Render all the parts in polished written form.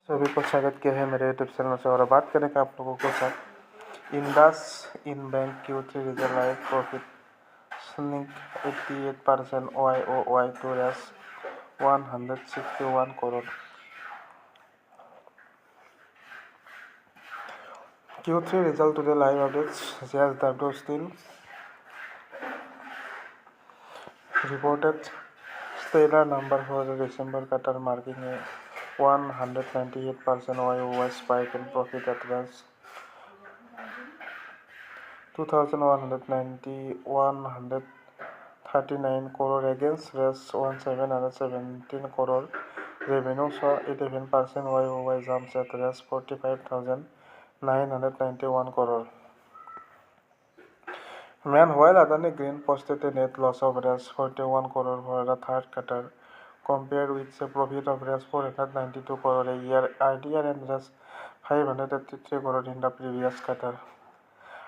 सभी को स्वागत किया है मेरे यूट्यूब चैनल से। और बात करें कि आप लोगों के साथ Indus in bank Q3 result live profit sneak 88% YoY to reach 161 crore. Q3 result today live updates. JSW Steel reported stellar number for the December quarter, marking a 198% YoY spike in profit at range 2,139 crore against range 1,717 crore. Revenue saw 11% YoY jumps at range 45,991 crore. Meanwhile, Adani Green posted a net loss of range 41 crore for the third quarter, compared with a profit of range 492 crore a year earlier and range 583 crore in the previous quarter.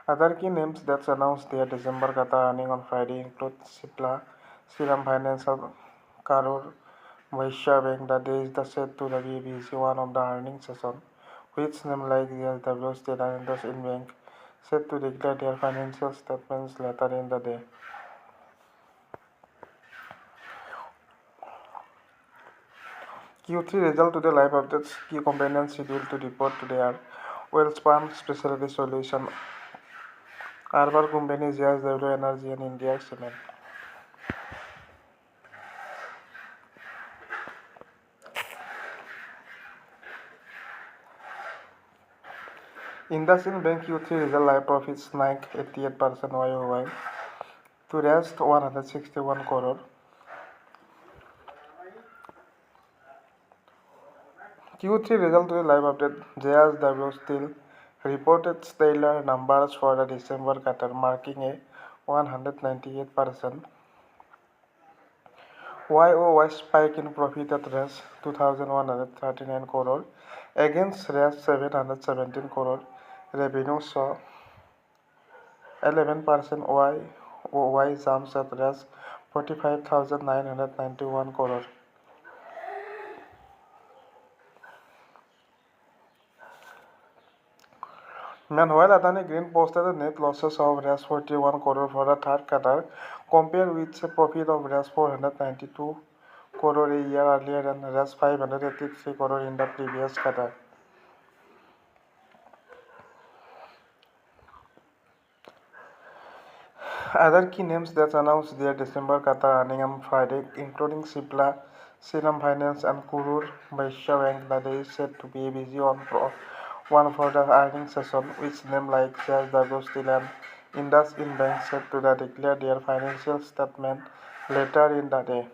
Other key names that announced their December quarter earnings on Friday include Cipla, Shriram Financial, Karur, Vysya Bank. The day is said to be busy one of the earnings session, which names like JSW Steel and IndusInd Bank set to declare their financial statements later in the day. Q3 result today live updates. Key companies scheduled to report today are Welspun Specialty Solutions, Karur Company, JSW Energy and India Cement. IndusInd Bank Q3 result live profits snake 88% YoY to reach 161 crore. Q3 result live update. JSW Steel reported stellar numbers for the December quarter, marking a 198% YoY spike in profit at range 2,139 crore against range 717 crore. Revenue saw 11% YoY jumps at range 45,991 crore. Meanwhile, Adani Green posted a net losses of range 41 crore for the third quarter, compared with a profit of range 492 crore a year earlier and range 583 crore in the previous quarter. Other key names that announced their December quarter earnings on Friday, including Cipla, Shriram Finance, and Karur, Vysya Bank. The day is said to be busy one for the earnings session, which names like JSW Steel and IndusInd Bank set to declare their financial statement later in the day.